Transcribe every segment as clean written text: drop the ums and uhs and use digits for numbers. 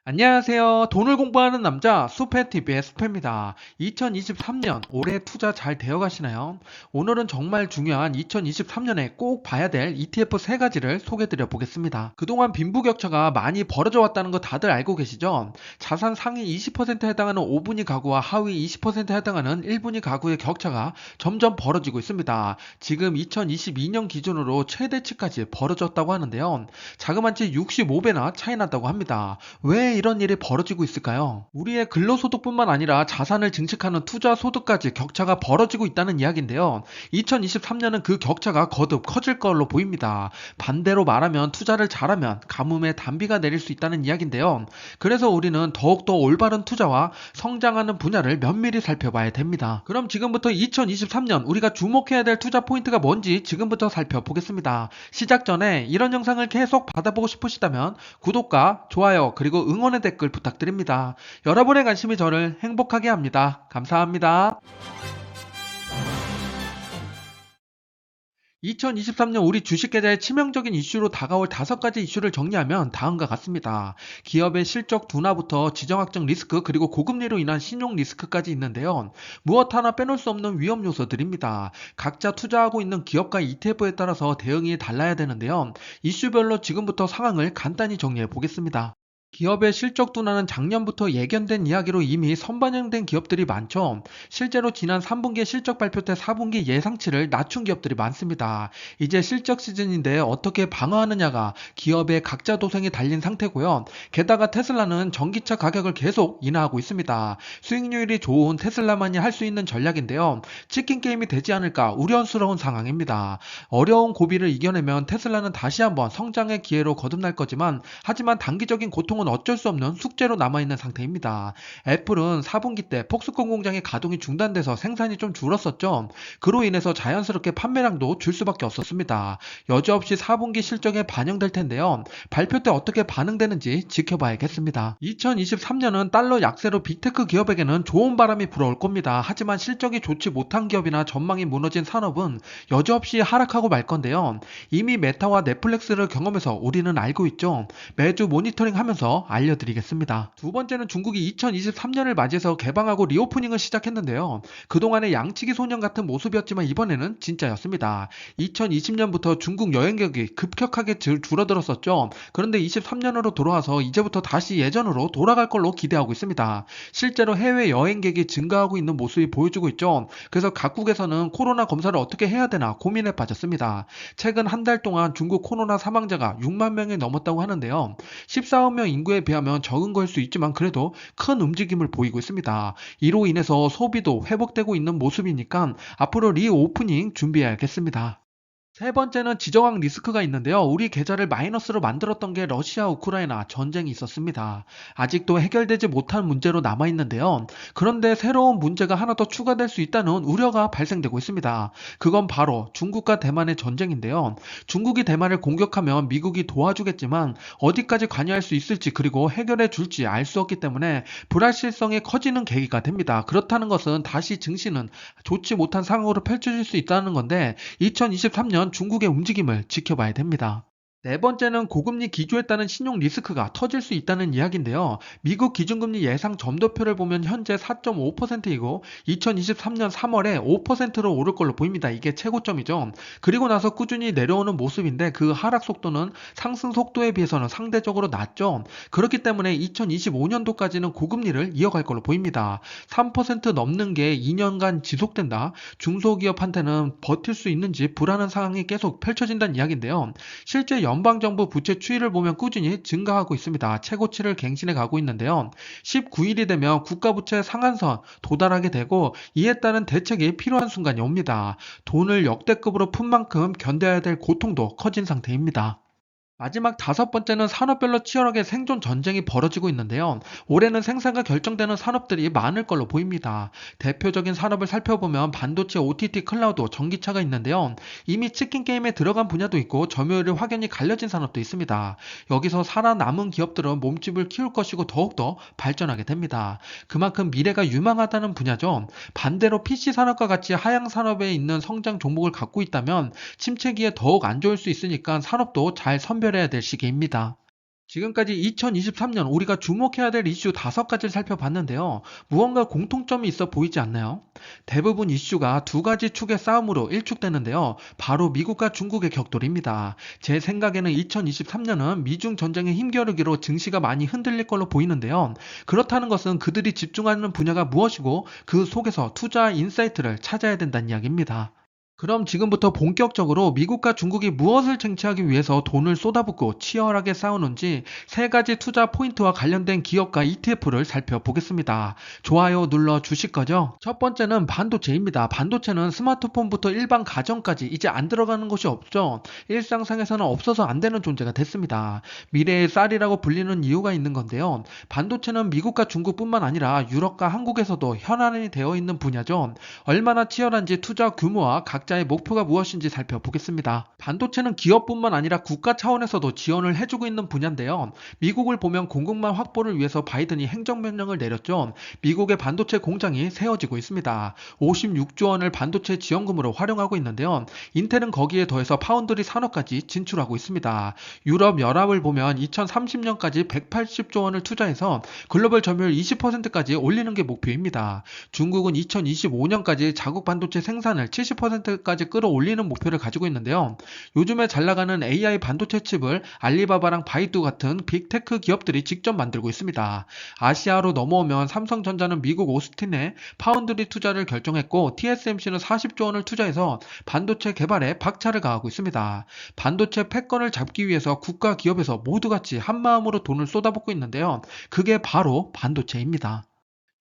안녕하세요. 돈을 공부하는 남자 수페TV의 수페입니다. 2023년 올해 투자 잘 되어 가시나요? 오늘은 정말 중요한 2023년에 꼭 봐야 될 ETF 3가지를 소개드려 보겠습니다. 그동안 빈부격차가 많이 벌어져 왔다는 거 다들 알고 계시죠? 자산 상위 20%에 해당하는 5분위 가구와 하위 20%에 해당하는 1분위 가구의 격차가 점점 벌어지고 있습니다. 지금 2022년 기준으로 최대치까지 벌어졌다고 하는데요. 자그마치 65배나 차이 났다고 합니다. 왜 이런 일이 벌어지고 있을까요? 우리의 근로소득뿐만 아니라 자산을 증식하는 투자소득까지 격차가 벌어지고 있다는 이야기인데요. 2023년은 그 격차가 거듭 커질 걸로 보입니다. 반대로 말하면 투자를 잘하면 가뭄에 단비가 내릴 수 있다는 이야기인데요. 그래서 우리는 더욱더 올바른 투자와 성장하는 분야를 면밀히 살펴봐야 됩니다. 그럼 지금부터 2023년 우리가 주목해야 될 투자 포인트가 뭔지 지금부터 살펴보겠습니다. 시작 전에 이런 영상을 계속 받아보고 싶으시다면 구독과 좋아요 그리고 응원의 댓글 부탁드립니다. 여러분의 관심이 저를 행복하게 합니다. 감사합니다. 2023년 우리 주식계좌의 치명적인 이슈로 다가올 5가지 이슈를 정리하면 다음과 같습니다. 기업의 실적 둔화부터 지정학적 리스크 그리고 고금리로 인한 신용 리스크까지 있는데요. 무엇 하나 빼놓을 수 없는 위험 요소들입니다. 각자 투자하고 있는 기업과 ETF에 따라서 대응이 달라야 되는데요. 이슈별로 지금부터 상황을 간단히 정리해 보겠습니다. 기업의 실적 둔화는 작년부터 예견된 이야기로 이미 선반영된 기업들이 많죠. 실제로 지난 3분기 실적 발표 때 4분기 예상치를 낮춘 기업들이 많습니다. 이제 실적 시즌인데 어떻게 방어하느냐가 기업의 각자 도생이 달린 상태고요. 게다가 테슬라는 전기차 가격을 계속 인하하고 있습니다. 수익률이 좋은 테슬라만이 할 수 있는 전략인데요. 치킨 게임이 되지 않을까 우려스러운 상황입니다. 어려운 고비를 이겨내면 테슬라는 다시 한번 성장의 기회로 거듭날 거지만 하지만 단기적인 고통은 어쩔 수 없는 숙제로 남아있는 상태입니다. 애플은 4분기 때 폭스콘 공장의 가동이 중단돼서 생산이 좀 줄었었죠. 그로 인해서 자연스럽게 판매량도 줄 수밖에 없었습니다. 여지없이 4분기 실적에 반영될 텐데요. 발표 때 어떻게 반응되는지 지켜봐야겠습니다. 2023년은 달러 약세로 빅테크 기업에게는 좋은 바람이 불어올 겁니다. 하지만 실적이 좋지 못한 기업이나 전망이 무너진 산업은 여지없이 하락하고 말 건데요. 이미 메타와 넷플릭스를 경험해서 우리는 알고 있죠. 매주 모니터링 하면서 알려드리겠습니다. 두 번째는 중국이 2023년을 맞이해서 개방하고 리오프닝을 시작했는데요. 그동안의 양치기 소년 같은 모습이었지만 이번에는 진짜였습니다. 2020년부터 중국 여행객이 급격하게 줄어들었었죠. 그런데 23년으로 돌아와서 이제부터 다시 예전으로 돌아갈 걸로 기대하고 있습니다. 실제로 해외 여행객이 증가하고 있는 모습이 보여주고 있죠. 그래서 각국에서는 코로나 검사를 어떻게 해야 되나 고민에 빠졌습니다. 최근 한 달 동안 중국 코로나 사망자가 6만 명이 넘었다고 하는데요. 14억 명 인구에 비하면 적은 걸 수 있지만 그래도 큰 움직임을 보이고 있습니다. 이로 인해서 소비도 회복되고 있는 모습이니까 앞으로 리오프닝 준비해야겠습니다. 세 번째는 지정학 리스크가 있는데요. 우리 계좌를 마이너스로 만들었던 게 러시아 우크라이나 전쟁이 있었습니다. 아직도 해결되지 못한 문제로 남아있는데요. 그런데 새로운 문제가 하나 더 추가될 수 있다는 우려가 발생되고 있습니다. 그건 바로 중국과 대만의 전쟁인데요. 중국이 대만을 공격하면 미국이 도와주겠지만 어디까지 관여할 수 있을지 그리고 해결해 줄지 알 수 없기 때문에 불확실성이 커지는 계기가 됩니다. 그렇다는 것은 다시 증시는 좋지 못한 상황으로 펼쳐질 수 있다는 건데 2023년 중국의 움직임을 지켜봐야 됩니다. 네 번째는 고금리 기조에 따른 신용 리스크가 터질 수 있다는 이야기인데요. 미국 기준금리 예상 점도표를 보면 현재 4.5%이고 2023년 3월에 5%로 오를 걸로 보입니다. 이게 최고점이죠. 그리고 나서 꾸준히 내려오는 모습인데 그 하락 속도는 상승 속도에 비해서는 상대적으로 낮죠. 그렇기 때문에 2025년도까지는 고금리를 이어갈 걸로 보입니다. 3% 넘는 게 2년간 지속된다. 중소기업한테는 버틸 수 있는지 불안한 상황이 계속 펼쳐진다는 이야기인데요. 실제 연방정부 부채 추이를 보면 꾸준히 증가하고 있습니다. 최고치를 갱신해 가고 있는데요. 19일이 되면 국가부채 상한선 도달하게 되고 이에 따른 대책이 필요한 순간이 옵니다. 돈을 역대급으로 푼 만큼 견뎌야 될 고통도 커진 상태입니다. 마지막 5번째는 산업별로 치열하게 생존 전쟁이 벌어지고 있는데요. 올해는 생산과 결정되는 산업들이 많을 걸로 보입니다. 대표적인 산업을 살펴보면 반도체, OTT, 클라우드, 전기차가 있는데요. 이미 치킨 게임에 들어간 분야도 있고 점유율이 확연히 갈려진 산업도 있습니다. 여기서 살아남은 기업들은 몸집을 키울 것이고 더욱더 발전하게 됩니다. 그만큼 미래가 유망하다는 분야죠. 반대로 PC 산업과 같이 하향 산업에 있는 성장 종목을 갖고 있다면 침체기에 더욱 안 좋을 수 있으니까 산업도 잘 선별해야 될 시기입니다. 지금까지 2023년 우리가 주목해야 될 이슈 5가지를 살펴봤는데요. 무언가 공통점이 있어 보이지 않나요? 대부분 이슈가 두 가지 축의 싸움으로 일축되는데요. 바로 미국과 중국의 격돌입니다. 제 생각에는 2023년은 미중 전쟁의 힘겨루기로 증시가 많이 흔들릴 걸로 보이는데요. 그렇다는 것은 그들이 집중하는 분야가 무엇이고 그 속에서 투자 인사이트를 찾아야 된다는 이야기입니다. 그럼 지금부터 본격적으로 미국과 중국이 무엇을 쟁취하기 위해서 돈을 쏟아붓고 치열하게 싸우는지 3가지 투자 포인트와 관련된 기업과 ETF를 살펴보겠습니다. 좋아요 눌러 주실 거죠? 첫 번째는 반도체입니다. 반도체는 스마트폰부터 일반 가정까지 이제 안 들어가는 곳이 없죠. 일상상에서는 없어서 안 되는 존재가 됐습니다. 미래의 쌀이라고 불리는 이유가 있는 건데요. 반도체는 미국과 중국뿐만 아니라 유럽과 한국에서도 현안이 되어 있는 분야죠. 얼마나 치열한지 투자 규모와 각자의 목표가 무엇인지 살펴보겠습니다. 반도체는 기업뿐만 아니라 국가 차원에서도 지원을 해주고 있는 분야인데요. 미국을 보면 공급망 확보를 위해서 바이든이 행정명령을 내렸죠. 미국의 반도체 공장이 세워지고 있습니다. 56조 원을 반도체 지원금으로 활용하고 있는데요. 인텔은 거기에 더해서 파운드리 산업까지 진출하고 있습니다. 유럽 연합을 보면 2030년까지 180조 원을 투자해서 글로벌 점유율 20%까지 올리는 게 목표입니다. 중국은 2025년까지 자국 반도체 생산을 70%까지 끌어올리는 목표를 가지고 있는데요. 요즘에 잘 나가는 AI 반도체 칩을 알리바바랑 바이두 같은 빅테크 기업들이 직접 만들고 있습니다. 아시아로 넘어오면 삼성전자는 미국 오스틴에 파운드리 투자를 결정했고 TSMC는 40조 원을 투자해서 반도체 개발에 박차를 가하고 있습니다. 반도체 패권을 잡기 위해서 국가 기업에서 모두 같이 한마음으로 돈을 쏟아붓고 있는데요. 그게 바로 반도체입니다.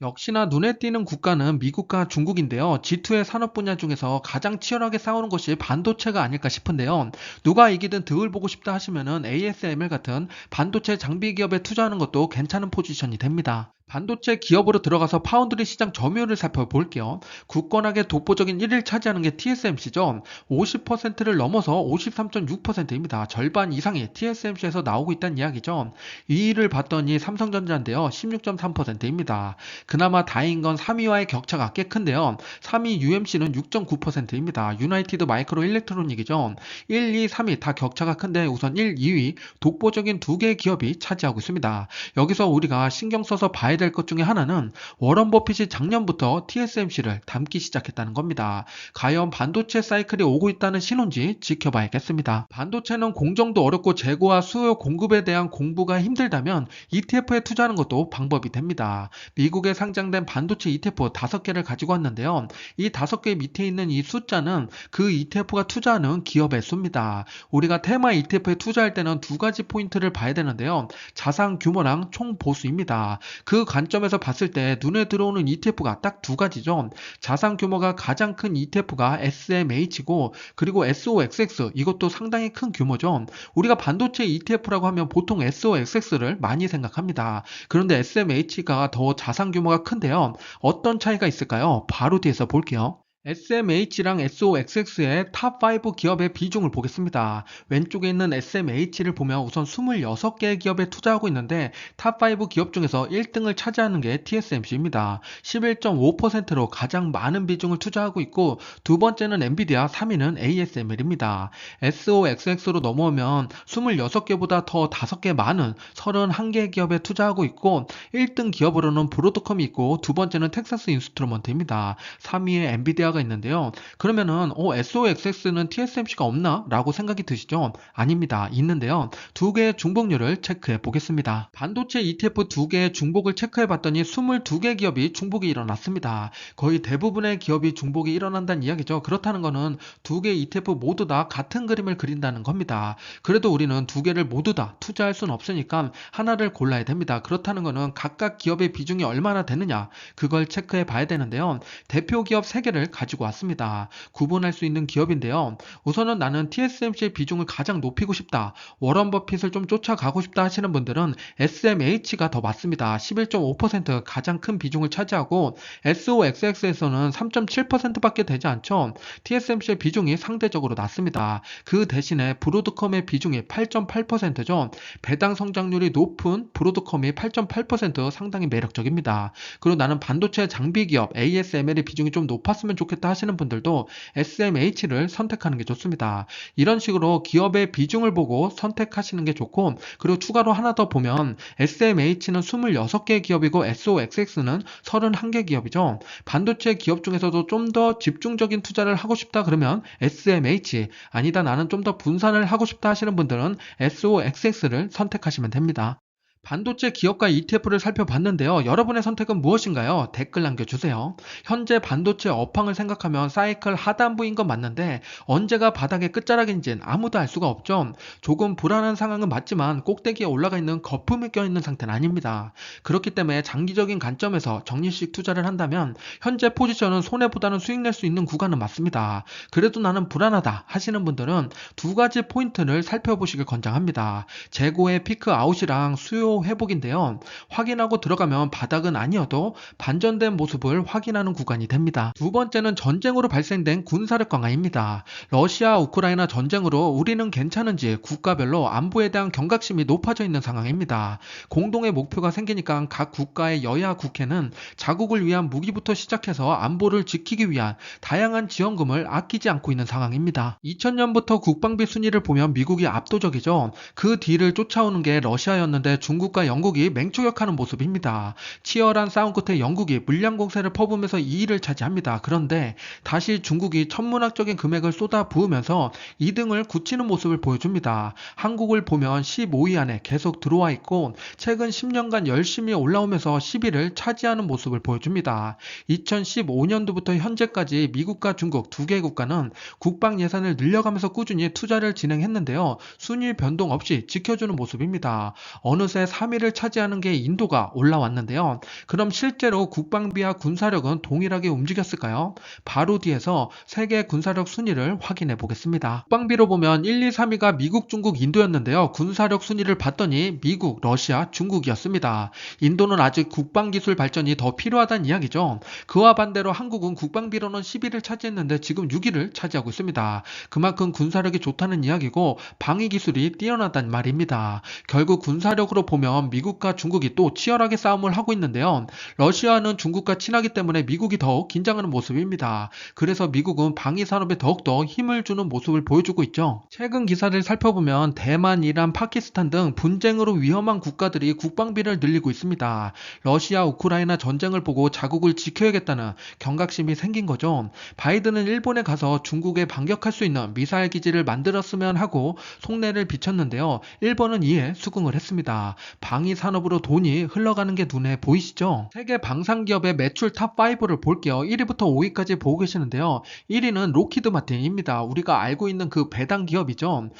역시나 눈에 띄는 국가는 미국과 중국인데요. G2의 산업 분야 중에서 가장 치열하게 싸우는 것이 반도체가 아닐까 싶은데요. 누가 이기든 득을 보고 싶다 하시면은 ASML 같은 반도체 장비 기업에 투자하는 것도 괜찮은 포지션이 됩니다. 반도체 기업으로 들어가서 파운드리 시장 점유율을 살펴볼게요. 굳건하게 독보적인 1위를 차지하는 게 TSMC죠. 50%를 넘어서 53.6%입니다. 절반 이상이 TSMC에서 나오고 있다는 이야기죠. 2위를 봤더니 삼성전자인데요. 16.3%입니다. 그나마 다행인 건 3위와의 격차가 꽤 큰데요. 3위 UMC는 6.9%입니다. 유나이티드 마이크로 일렉트로닉이죠. 1, 2, 3위 다 격차가 큰데 우선 1, 2위 독보적인 2개의 기업이 차지하고 있습니다. 여기서 우리가 신경 써서 봐야 될 것 중에 하나는 워런 버핏이 작년부터 TSMC를 담기 시작했다는 겁니다. 과연 반도체 사이클이 오고 있다는 신호인지 지켜봐야겠습니다. 반도체는 공정도 어렵고 재고와 수요 공급에 대한 공부가 힘들다면 ETF에 투자하는 것도 방법이 됩니다. 미국에 상장된 반도체 ETF 5개를 가지고 왔는데요. 이 5개 밑에 있는 이 숫자는 그 ETF가 투자하는 기업의 수입니다. 우리가 테마 ETF에 투자할 때는 2가지 포인트를 봐야 되는데요. 자산 규모랑 총 보수입니다. 그 관점에서 봤을 때 눈에 들어오는 ETF가 딱 2가지죠. 자산 규모가 가장 큰 ETF가 SMH고 그리고 SOXX 이것도 상당히 큰 규모죠. 우리가 반도체 ETF라고 하면 보통 SOXX를 많이 생각합니다. 그런데 SMH가 더 자산 규모가 큰데요. 어떤 차이가 있을까요? 바로 뒤에서 볼게요. SMH랑 SOXX의 탑5 기업의 비중을 보겠습니다. 왼쪽에 있는 SMH를 보면 우선 26개의 기업에 투자하고 있는데 탑5 기업 중에서 1등을 차지하는 게 TSMC입니다. 11.5%로 가장 많은 비중을 투자하고 있고 두 번째는 엔비디아, 3위는 ASML입니다. SOXX로 넘어오면 26개보다 더 5개 많은 31개 기업에 투자하고 있고 1등 기업으로는 브로드컴이 있고 두 번째는 텍사스 인스트루먼트입니다. 3위에 엔비디아가 있는데요. 그러면은 SOXX는 TSMC가 없나? 라고 생각이 드시죠? 아닙니다. 있는데요. 2개의 중복률을 체크해 보겠습니다. 반도체 ETF 2개의 중복을 체크해 봤더니 22개 기업이 중복이 일어났습니다. 거의 대부분의 기업이 중복이 일어난다는 이야기죠. 그렇다는 거는 2개 ETF 모두 다 같은 그림을 그린다는 겁니다. 그래도 우리는 2개를 모두 다 투자할 수는 없으니까 하나를 골라야 됩니다. 그렇다는 거는 각각 기업의 비중이 얼마나 되느냐 그걸 체크해 봐야 되는데요. 대표 기업 3개를 가지고 왔습니다. 구분할 수 있는 기업인데요. 우선은 나는 TSMC의 비중을 가장 높이고 싶다. 워런 버핏을 좀 쫓아가고 싶다 하시는 분들은 SMH가 더 맞습니다. 11.5% 가장 큰 비중을 차지하고 SOXX에서는 3.7%밖에 되지 않죠. TSMC의 비중이 상대적으로 낮습니다. 그 대신에 브로드컴의 비중이 8.8%죠. 배당 성장률이 높은 브로드컴이 8.8% 상당히 매력적입니다. 그리고 나는 반도체 장비 기업 ASML의 비중이 좀 높았으면 좋겠다 부족했다 하시는 분들도 SMH를 선택하는 게 좋습니다. 이런 식으로 기업의 비중을 보고 선택하시는 게 좋고, 그리고 추가로 하나 더 보면 SMH는 26개 기업이고 SOXX는 31개 기업이죠. 반도체 기업 중에서도 좀 더 집중적인 투자를 하고 싶다 그러면 SMH, 아니다 나는 좀 더 분산을 하고 싶다 하시는 분들은 SOXX를 선택하시면 됩니다. 반도체 기업가 ETF를 살펴봤는데요. 여러분의 선택은 무엇인가요? 댓글 남겨주세요. 현재 반도체 업황을 생각하면 사이클 하단부인 건 맞는데 언제가 바닥의 끝자락인지는 아무도 알 수가 없죠. 조금 불안한 상황은 맞지만 꼭대기에 올라가 있는 거품이 껴있는 상태는 아닙니다. 그렇기 때문에 장기적인 관점에서 정리식 투자를 한다면 현재 포지션은 손해보다는 수익 낼 수 있는 구간은 맞습니다. 그래도 나는 불안하다 하시는 분들은 두 가지 포인트를 살펴보시길 권장합니다. 재고의 피크 아웃이랑 수요 회복인데요. 확인하고 들어가면 바닥은 아니어도 반전된 모습을 확인하는 구간이 됩니다. 두 번째는 전쟁으로 발생된 군사력 강화입니다. 러시아 우크라이나 전쟁으로 우리는 괜찮은지 국가별로 안보에 대한 경각심이 높아져 있는 상황입니다. 공동의 목표가 생기니까 각 국가의 여야 국회는 자국을 위한 무기부터 시작해서 안보를 지키기 위한 다양한 지원금을 아끼지 않고 있는 상황입니다. 2000년부터 국방비 순위를 보면 미국이 압도적이죠. 그 뒤를 쫓아오는 게 러시아였는데 중국과 영국이 맹추격하는 모습입니다. 치열한 싸움 끝에 영국이 물량 공세를 퍼부으면서 2위를 차지합니다. 그런데 다시 중국이 천문학적인 금액을 쏟아 부으면서 2등을 굳히는 모습을 보여줍니다. 한국을 보면 15위 안에 계속 들어와 있고 최근 10년간 열심히 올라오면서 10위를 차지하는 모습을 보여줍니다. 2015년도부터 현재까지 미국과 중국 두 개 국가는 국방 예산을 늘려가면서 꾸준히 투자를 진행했는데요. 순위 변동 없이 지켜주는 모습입니다. 어느새 3위를 차지하는 게 인도가 올라왔는데요. 그럼 실제로 국방비와 군사력은 동일하게 움직였을까요? 바로 뒤에서 세계 군사력 순위를 확인해 보겠습니다. 국방비로 보면 1, 2, 3위가 미국, 중국, 인도였는데요. 군사력 순위를 봤더니 미국, 러시아, 중국이었습니다. 인도는 아직 국방기술 발전이 더 필요하다는 이야기죠. 그와 반대로 한국은 국방비로는 10위를 차지했는데 지금 6위를 차지하고 있습니다. 그만큼 군사력이 좋다는 이야기고 방위기술이 뛰어나다는 말입니다. 결국 군사력으로 보면 미국과 중국이 또 치열하게 싸움을 하고 있는데요. 러시아는 중국과 친하기 때문에 미국이 더욱 긴장하는 모습입니다. 그래서 미국은 방위산업에 더욱더 힘을 주는 모습을 보여주고 있죠. 최근 기사를 살펴보면 대만, 이란, 파키스탄 등 분쟁으로 위험한 국가들이 국방비를 늘리고 있습니다. 러시아, 우크라이나 전쟁을 보고 자국을 지켜야겠다는 경각심이 생긴 거죠. 바이든은 일본에 가서 중국에 반격할 수 있는 미사일 기지를 만들었으면 하고 속내를 비쳤는데요. 일본은 이에 수긍을 했습니다. 방위 산업으로 돈이 흘러가는 게 눈에 보이시죠? 세계 방산기업의 매출 탑5를 볼게요. 1위부터 5위까지 보고 계시는데요. 1위는 로키드 마틴입니다. 우리가 알고 있는 그 배당 기업이죠.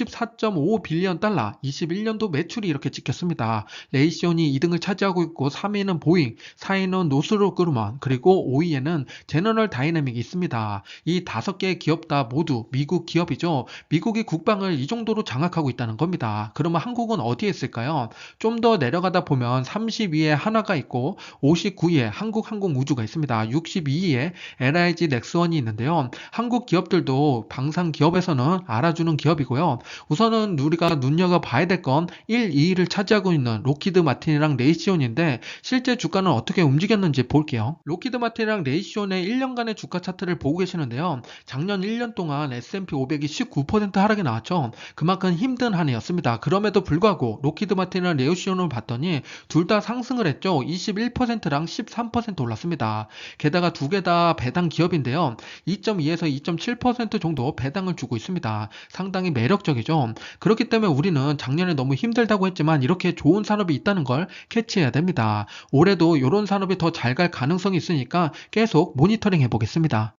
64.5 빌리언 달러, 21년도 매출이 이렇게 찍혔습니다. 레이시온이 2등을 차지하고 있고 3위는 보잉, 4위는 노스롭 그루먼, 그리고 5위에는 제너럴 다이내믹이 있습니다. 이 5개의 기업 다 모두 미국 기업이죠. 미국이 국방을 이 정도로 장악하고 있다는 겁니다. 그러면 한국은 어디에 있을까요? 좀 더 내려가다 보면 30위에 하나가 있고 59위에 한국항공우주가 있습니다. 62위에 LIG 넥스원이 있는데요. 한국 기업들도 방산 기업에서는 알아주는 기업이고요. 우선은 우리가 눈여겨봐야 될 건 1, 2위를 차지하고 있는 로키드 마틴이랑 레이시온인데 실제 주가는 어떻게 움직였는지 볼게요. 로키드 마틴이랑 레이시온의 1년간의 주가 차트를 보고 계시는데요. 작년 1년 동안 S&P 500이 19% 하락이 나왔죠. 그만큼 힘든 한 해였습니다. 그럼에도 불구하고 로키드 마틴이랑 레이시온을 봤더니 둘 다 상승을 했죠. 21%랑 13% 올랐습니다. 게다가 두 개 다 배당 기업인데요. 2.2에서 2.7% 정도 배당을 주고 있습니다. 상당히 매력적이죠. 그렇기 때문에 우리는 작년에 너무 힘들다고 했지만 이렇게 좋은 산업이 있다는 걸 캐치해야 됩니다. 올해도 이런 산업이 더 잘 갈 가능성이 있으니까 계속 모니터링 해보겠습니다.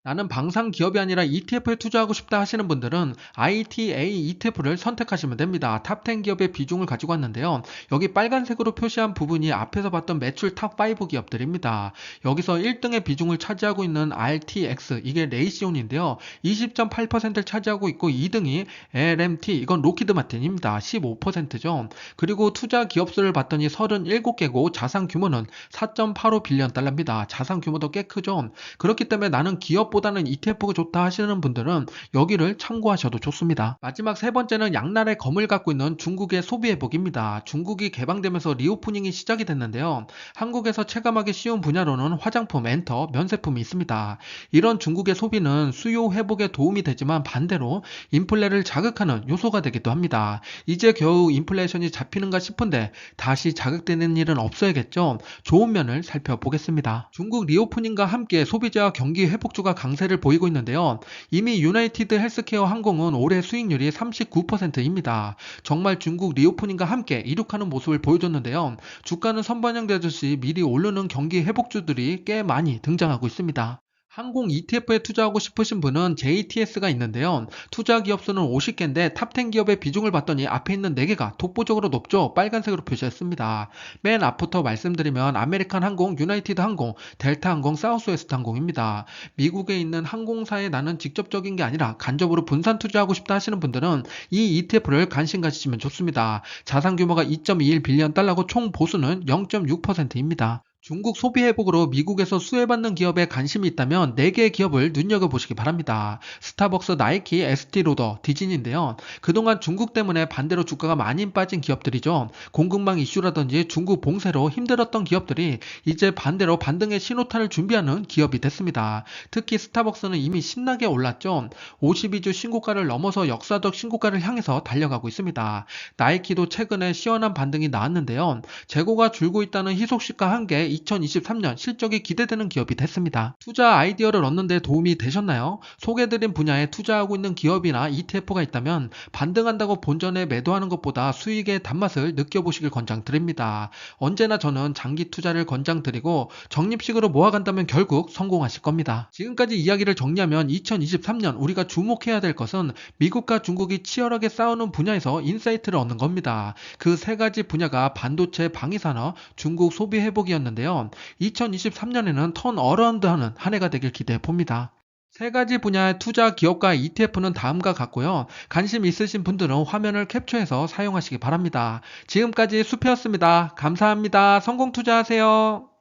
나는 방산 기업이 아니라 ETF에 투자하고 싶다 하시는 분들은 ITA ETF를 선택하시면 됩니다. 탑10 기업의 비중을 가지고 왔는데요. 여기 빨간색으로 표시한 부분이 앞에서 봤던 매출 탑5 기업들입니다. 여기서 1등의 비중을 차지하고 있는 RTX, 이게 레이시온인데요. 20.8%를 차지하고 있고 2등이 LMT, 이건 로키드 마틴입니다. 15%죠. 그리고 투자 기업수를 봤더니 37개고 자산 규모는 4.85 빌리언 달러입니다. 자산 규모도 꽤 크죠. 그렇기 때문에 나는 기업 기업보다는 ETF가 좋다 하시는 분들은 여기를 참고하셔도 좋습니다. 마지막 세 번째는 양날의 검을 갖고 있는 중국의 소비 회복입니다. 중국이 개방되면서 리오프닝이 시작이 됐는데요. 한국에서 체감하기 쉬운 분야로는 화장품, 엔터, 면세품이 있습니다. 이런 중국의 소비는 수요 회복에 도움이 되지만 반대로 인플레를 자극하는 요소가 되기도 합니다. 이제 겨우 인플레이션이 잡히는가 싶은데 다시 자극되는 일은 없어야겠죠. 좋은 면을 살펴보겠습니다. 중국 리오프닝과 함께 소비자 경기 회복주가 강세를 보이고 있는데요. 이미 유나이티드 헬스케어 항공은 올해 수익률이 39%입니다. 정말 중국 리오프닝과 함께 이룩하는 모습을 보여줬는데요. 주가는 선반영되듯이 미리 오르는 경기 회복주들이 꽤 많이 등장하고 있습니다. 항공 ETF에 투자하고 싶으신 분은 JTS가 있는데요. 투자 기업 수는 50개인데 탑10 기업의 비중을 봤더니 앞에 있는 4개가 독보적으로 높죠. 빨간색으로 표시했습니다. 맨 앞부터 말씀드리면 아메리칸 항공, 유나이티드 항공, 델타 항공, 사우스웨스트 항공입니다. 미국에 있는 항공사에 나는 직접적인 게 아니라 간접으로 분산 투자하고 싶다 하시는 분들은 이 ETF를 관심 가지시면 좋습니다. 자산 규모가 2.21 빌리언 달러고 총 보수는 0.6%입니다. 중국 소비 회복으로 미국에서 수혜받는 기업에 관심이 있다면 4개의 기업을 눈여겨보시기 바랍니다. 스타벅스, 나이키, 에스티로더, 디즈니인데요. 그동안 중국 때문에 반대로 주가가 많이 빠진 기업들이죠. 공급망 이슈라든지 중국 봉쇄로 힘들었던 기업들이 이제 반대로 반등의 신호탄을 준비하는 기업이 됐습니다. 특히 스타벅스는 이미 신나게 올랐죠. 52주 신고가를 넘어서 역사적 신고가를 향해서 달려가고 있습니다. 나이키도 최근에 시원한 반등이 나왔는데요. 재고가 줄고 있다는 희소식과 함께 2023년 실적이 기대되는 기업이 됐습니다. 투자 아이디어를 얻는 데 도움이 되셨나요? 소개해드린 분야에 투자하고 있는 기업이나 ETF가 있다면 반등한다고 본전에 매도하는 것보다 수익의 단맛을 느껴보시길 권장드립니다. 언제나 저는 장기 투자를 권장드리고 적립식으로 모아간다면 결국 성공하실 겁니다. 지금까지 이야기를 정리하면 2023년 우리가 주목해야 될 것은 미국과 중국이 치열하게 싸우는 분야에서 인사이트를 얻는 겁니다. 그 세 가지 분야가 반도체, 방위산업, 중국 소비 회복이었는데요. 2023년에는 턴 어라운드하는 한 해가 되길 기대해 봅니다. 세 가지 분야의 투자 기업과 ETF는 다음과 같고요. 관심 있으신 분들은 화면을 캡처해서 사용하시기 바랍니다. 지금까지 수표였습니다. 감사합니다. 성공 투자하세요.